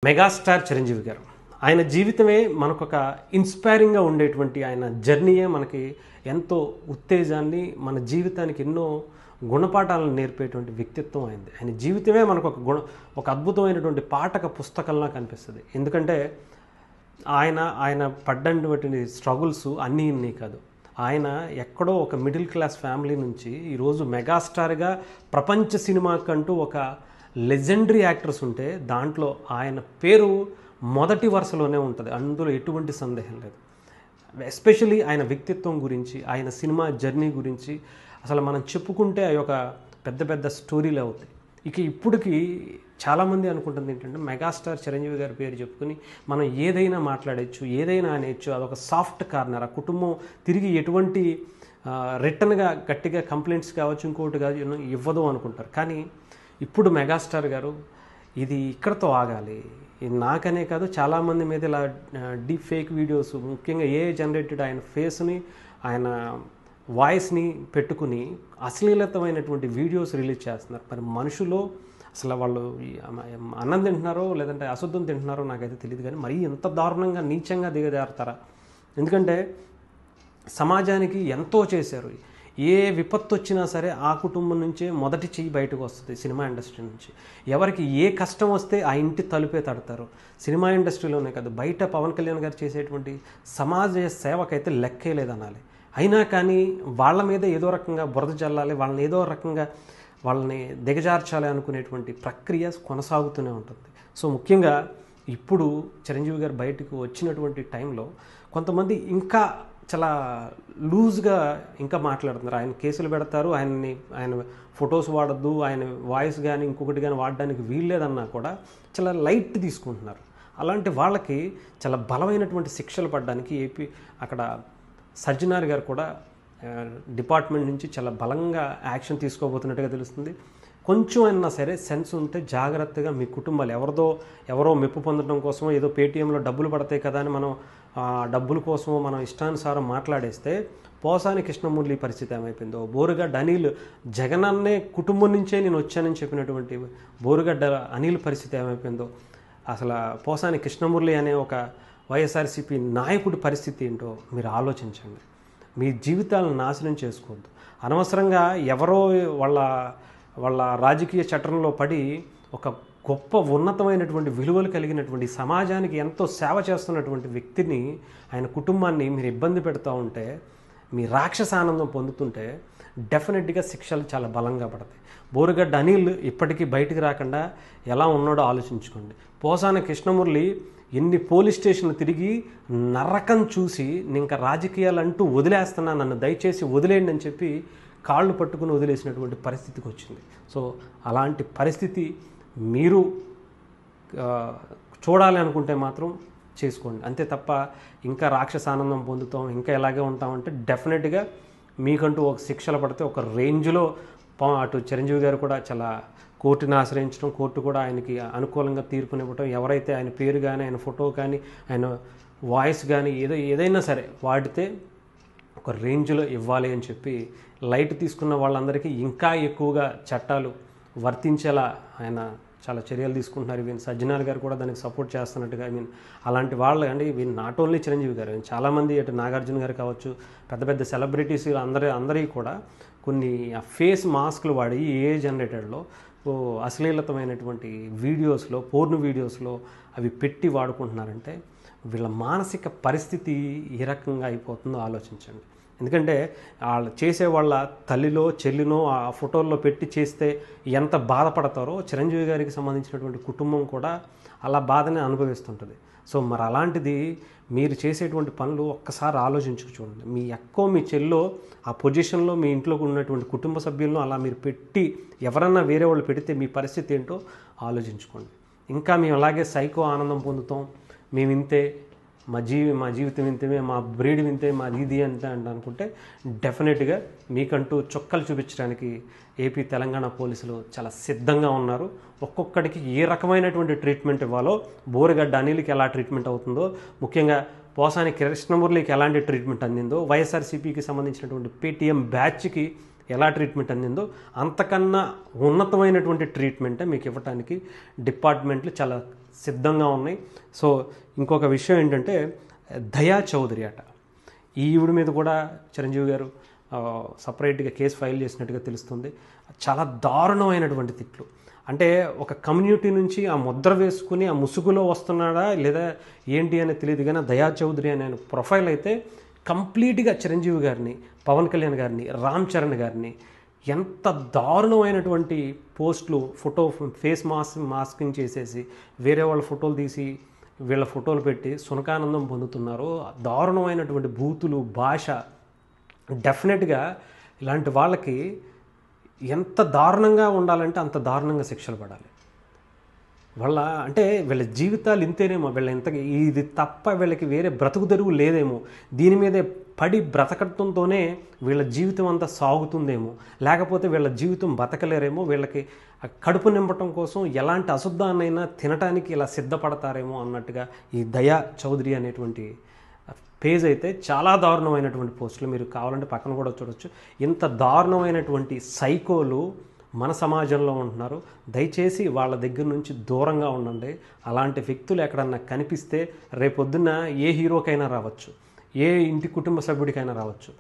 Megastar Chiranjeevi గారు ఆయన జీవితమే మనకొక ఇన్స్పైరింగ్గా ఉండేటువంటి ఆయన జర్నీయే మనకి ఎంతో ఉత్తేజాన్ని మన జీవితానికి ఎన్నో గుణపాఠాలను నేర్పేటువంటి వ్యక్తిత్వం అయింది. ఆయన జీవితమే మనకు ఒక అద్భుతమైనటువంటి పాఠక పుస్తకంలా కనిపిస్తుంది. ఎందుకంటే ఆయన పడ్డటువంటి స్ట్రగుల్స్ అన్నీ ఇన్ని కాదు. ఆయన ఎక్కడో ఒక మిడిల్ క్లాస్ ఫ్యామిలీ నుంచి ఈరోజు మెగాస్టార్గా ప్రపంచ సినిమాకంటూ ఒక లెజెండరీ యాక్టర్స్ ఉంటే దాంట్లో ఆయన పేరు మొదటి వరుసలోనే ఉంటుంది. అందులో ఎటువంటి సందేహం లేదు. ఎస్పెషలీ ఆయన వ్యక్తిత్వం గురించి, ఆయన సినిమా జర్నీ గురించి అసలు మనం చెప్పుకుంటే అవి ఒక పెద్ద పెద్ద స్టోరీలు అవుతాయి. ఇప్పటికి చాలామంది అనుకుంటుంది ఏంటంటే మెగాస్టార్ చిరంజీవి గారి పేరు చెప్పుకొని మనం ఏదైనా మాట్లాడచ్చు, ఏదైనా అనేచ్చు, అదొక సాఫ్ట్ కార్నర్. ఆ కుటుంబం తిరిగి ఎటువంటి రిటర్న్గా గట్టిగా కంప్లైంట్స్ కావచ్చు, ఇంకోటి కావచ్చు ఇవ్వదు అనుకుంటారు. కానీ ఇప్పుడు మెగాస్టార్ గారు ఇది ఇక్కడతో ఆగాలి. ఇది నాకనే కాదు, చాలామంది మీద ఇలా డీప్ ఫేక్ వీడియోస్, ముఖ్యంగా ఏఐ జనరేటెడ్ ఆయన ఫేస్ని, ఆయన వాయిస్ని పెట్టుకుని అశ్లీలతమైనటువంటి వీడియోస్ రిలీజ్ చేస్తున్నారు. మరి మనుషులు అసలు వాళ్ళు అన్నం తింటున్నారో లేదంటే అశుద్ధం తింటున్నారో నాకైతే తెలియదు. కానీ మరీ ఎంత దారుణంగా నీచంగా దిగజారుతారా? ఎందుకంటే సమాజానికి ఎంతో చేశారు. ఏ విపత్తు వచ్చినా సరే ఆ కుటుంబం నుంచే మొదటి చెయ్యి బయటకు వస్తుంది. సినిమా ఇండస్ట్రీ నుంచి ఎవరికి ఏ కష్టం వస్తే ఆ ఇంటి తలుపే తడతారు. సినిమా ఇండస్ట్రీలోనే కాదు, బయట పవన్ కళ్యాణ్ గారు చేసేటువంటి సమాజ సేవకైతే లెక్కే లేదనాలి. అయినా కానీ వాళ్ళ మీద ఏదో రకంగా బురద జల్లాలి, వాళ్ళని ఏదో రకంగా వాళ్ళని దిగజార్చాలి అనుకునేటువంటి ప్రక్రియ కొనసాగుతూనే ఉంటుంది. సో ముఖ్యంగా ఇప్పుడు చిరంజీవి గారు బయటకు వచ్చినటువంటి టైంలో కొంతమంది ఇంకా చాలా లూజ్గా ఇంకా మాట్లాడుతున్నారు. ఆయన కేసులు పెడతారు, ఆయన ఫొటోస్ వాడద్దు, ఆయన వాయిస్ కానీ ఇంకొకటి కానీ వాడడానికి వీల్లేదన్నా కూడా చాలా లైట్ తీసుకుంటున్నారు. అలాంటి వాళ్ళకి చాలా బలమైనటువంటి శిక్షలు పడడానికి అక్కడ సజ్జనార్ గారు కూడా డిపార్ట్మెంట్ నుంచి చాలా బలంగా యాక్షన్ తీసుకోబోతున్నట్టుగా తెలుస్తుంది. కొంచెం అయినా సరే సెన్స్ ఉంటే జాగ్రత్తగా మీ కుటుంబాలు ఎవరో మెప్పు పొందడం కోసమో ఏదో పేటీఎంలో డబ్బులు పడతాయి కదా అని మనం డబ్బుల కోసమో మనం ఇష్టానుసారం మాట్లాడేస్తే పోసాని కృష్ణమురళి పరిస్థితి ఏమైపోయిందో, బోరుగడ్డ అనిల్ జగనన్నే కుటుంబం నుంచే నేను వచ్చానని చెప్పినటువంటి బోరుగడ్డ అనిల్ పరిస్థితి ఏమైపోయిందో, అసలు పోసాని కృష్ణమురళి అనే ఒక వైఎస్ఆర్సీపీ నాయకుడి పరిస్థితి ఏంటో మీరు ఆలోచించండి. మీ జీవితాలను నాశనం చేసుకోవద్దు. అనవసరంగా ఎవరో వాళ్ళ రాజకీయ చట్రంలో పడి ఒక గొప్ప ఉన్నతమైనటువంటి విలువలు కలిగినటువంటి సమాజానికి ఎంతో సేవ చేస్తున్నటువంటి వ్యక్తిని, ఆయన కుటుంబాన్ని మీరు ఇబ్బంది పెడుతూ ఉంటే, మీ రాక్షస ఆనందం పొందుతుంటే డెఫినెట్గా శిక్షలు చాలా బలంగా పడతాయి. బోరుగడ్డ అనిల్ ఇప్పటికీ బయటికి రాకుండా ఎలా ఉన్నాడో ఆలోచించుకోండి. పోసాని కృష్ణమురళి ఎన్ని పోలీస్ స్టేషన్లు తిరిగి నరకం చూసి ఇంకా రాజకీయాలు అంటూ వదిలేస్తున్నా, నన్ను దయచేసి వదిలేయండి అని చెప్పి కాళ్ళు పట్టుకుని వదిలేసినటువంటి పరిస్థితికి వచ్చింది. సో అలాంటి పరిస్థితి మీరు చూడాలి అనుకుంటే మాత్రం చేసుకోండి. అంతే తప్ప ఇంకా రాక్షస ఆనందం పొందుతాం, ఇంకా ఎలాగే ఉంటామంటే డెఫినెట్గా మీకంటూ ఒక శిక్షలు పడితే ఒక రేంజ్లో అటు చిరంజీవి గారు కూడా చాలా కోర్టుని ఆశ్రయించడం, కోర్టు కూడా ఆయనకి అనుకూలంగా తీర్పునివ్వటం, ఎవరైతే ఆయన పేరు కానీ ఆయన ఫోటో కానీ ఆయన వాయిస్ కానీ ఏదైనా సరే వాడితే ఒక రేంజ్లో ఇవ్వాలి అని చెప్పి లైట్ తీసుకున్న వాళ్ళందరికీ ఇంకా ఎక్కువగా చట్టాలు వర్తించేలా ఆయన చాలా చర్యలు తీసుకుంటున్నారు. ఈవెన్ సజ్జనార్ గారు కూడా దానికి సపోర్ట్ చేస్తున్నట్టుగా, అలాంటి వాళ్ళు అండి. ఈవెన్ నాట్ ఓన్లీ చిరంజీవి గారు, చాలామంది అటు నాగార్జున గారు కావచ్చు, పెద్ద పెద్ద సెలబ్రిటీస్ అందరికీ కూడా కొన్ని ఫేస్ మాస్క్లు వాడి ఏ జనరేటెడ్లో అశ్లీలతమైనటువంటి వీడియోస్లో, పోర్న్ వీడియోస్లో అవి పెట్టి వాడుకుంటున్నారంటే వీళ్ళ మానసిక పరిస్థితి ఏ రకంగా అయిపోతుందో ఆలోచించండి. ఎందుకంటే వాళ్ళు చేసే వాళ్ళ తల్లిలో చెల్లినో ఆ ఫోటోల్లో పెట్టి చేస్తే ఎంత బాధపడతారో చిరంజీవి గారికి సంబంధించినటువంటి కుటుంబం కూడా అలా బాధనే అనుభవిస్తుంటుంది. సో మరి అలాంటిది మీరు చేసేటువంటి పనులు ఒక్కసారి ఆలోచించుకు చూడండి. మీ అక్కో మీ చెల్లో ఆ పొజిషన్లో మీ ఇంట్లో ఉన్నటువంటి కుటుంబ సభ్యులను అలా మీరు పెట్టి ఎవరన్నా వేరే వాళ్ళు పెడితే మీ పరిస్థితి ఏంటో ఆలోచించుకోండి. ఇంకా మేము అలాగే సైకో ఆనందం పొందుతాం, మేము ఇంతే, మా జీవితం ఇంతే, మా బ్రీడ్ ఇంతే, మా ఇది అంతే అనుకుంటే డెఫినెట్గా మీకంటూ చుక్కలు చూపించడానికి ఏపీ తెలంగాణ పోలీసులు చాలా సిద్ధంగా ఉన్నారు. ఒక్కొక్కడికి ఏ రకమైనటువంటి ట్రీట్మెంట్ ఇవ్వాలో, బోరుగడ్డ అనిల్కి ఎలా ట్రీట్మెంట్ అవుతుందో, ముఖ్యంగా పోసాని కృష్ణమురళికి ఎలాంటి ట్రీట్మెంట్ అందిందో, వైఎస్ఆర్సీపీకి సంబంధించినటువంటి పేటీఎం బ్యాచ్కి ఎలా ట్రీట్మెంట్ అందిందో అంతకన్నా ఉన్నతమైనటువంటి ట్రీట్మెంటే మీకు ఇవ్వడానికి డిపార్ట్మెంట్లు చాలా సిద్ధంగా ఉన్నాయి. సో ఇంకొక విషయం ఏంటంటే దయా చౌదరి అట, ఈవిడ మీద కూడా చిరంజీవి గారు సపరేట్గా కేసు ఫైల్ చేసినట్టుగా తెలుస్తుంది. చాలా దారుణమైనటువంటి తిట్లు. అంటే ఒక కమ్యూనిటీ నుంచి ఆ ముద్ర వేసుకుని ఆ ముసుగులో వస్తున్నాడా లేదా ఏంటి అనేది తెలియదు, కానీ దయా చౌదరి అనే ప్రొఫైల్ అయితే కంప్లీట్గా చిరంజీవి గారిని, పవన్ కళ్యాణ్ గారిని, రామ్ చరణ్ గారిని ఎంత దారుణమైనటువంటి పోస్టులు, ఫేస్ మాస్కింగ్ చేసేసి వేరే వాళ్ళ ఫోటోలు తీసి వీళ్ళ ఫోటోలు పెట్టి సునకానందం పొందుతున్నారు. దారుణమైనటువంటి బూతులు, భాష. డెఫినెట్గా ఇలాంటి వాళ్ళకి ఎంత దారుణంగా ఉండాలంటే అంత దారుణంగా శిక్షలు పడాలి. వీళ్ళ జీవితాలు ఇంతేనేమో, వీళ్ళ ఇంతకి ఇది తప్ప వీళ్ళకి వేరే బ్రతుకు తెరువు లేదేమో, దీని మీదే పడి బ్రతకడంతోనే వీళ్ళ జీవితం అంతా సాగుతుందేమో, లేకపోతే వీళ్ళ జీవితం బతకలేరేమో, వీళ్ళకి కడుపు నింపటం కోసం ఎలాంటి అశుద్ధాన్నైనా తినటానికి ఇలా సిద్ధపడతారేమో అన్నట్టుగా ఈ దయా చౌదరి అనేటువంటి పేజ్ అయితే చాలా దారుణమైనటువంటి పోస్టులు, మీరు కావాలంటే పక్కన కూడా చూడొచ్చు. ఇంత దారుణమైనటువంటి సైకోలు మన సమాజంలో ఉంటున్నారు. దయచేసి వాళ్ళ దగ్గర నుంచి దూరంగా ఉండండి. అలాంటి వ్యక్తులు ఎక్కడన్నా కనిపిస్తే రేపొద్దున్న ఏ హీరోకైనా రావచ్చు, ఏ ఇంటి కుటుంబ సభ్యుడికైనా రావచ్చు.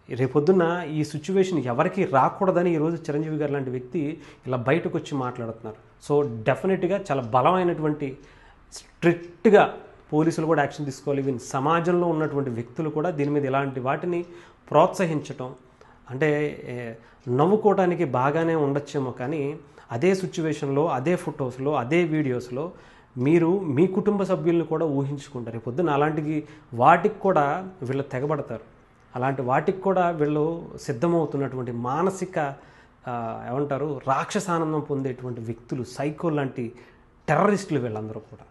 రేపొద్దున్న ఈ సిచ్యువేషన్ ఎవరికి రాకూడదని ఈరోజు చిరంజీవి గారు లాంటి వ్యక్తి ఇలా బయటకు వచ్చి మాట్లాడుతున్నారు. సో డెఫినెట్గా చాలా బలమైనటువంటి స్ట్రిక్ట్గా పోలీసులు కూడా యాక్షన్ తీసుకోవాలి. ఈవెన్ సమాజంలో ఉన్నటువంటి వ్యక్తులు కూడా దీని మీద ఇలాంటి వాటిని ప్రోత్సహించటం, అంటే నవ్వుకోవడానికి బాగానే ఉండొచ్చేమో, కానీ అదే సిచ్యువేషన్లో, అదే ఫొటోస్లో, అదే వీడియోస్లో మీరు మీ కుటుంబ సభ్యుల్ని కూడా ఊహించుకుంటారు. పొద్దున్న అలాంటి వాటికి కూడా వీళ్ళు తెగబడతారు. అలాంటి వాటికి కూడా వీళ్ళు సిద్ధమవుతున్నటువంటి మానసిక రాక్షసానందం పొందేటువంటి వ్యక్తులు, సైకో లాంటి టెర్రరిస్టులు వీళ్ళందరూ కూడా.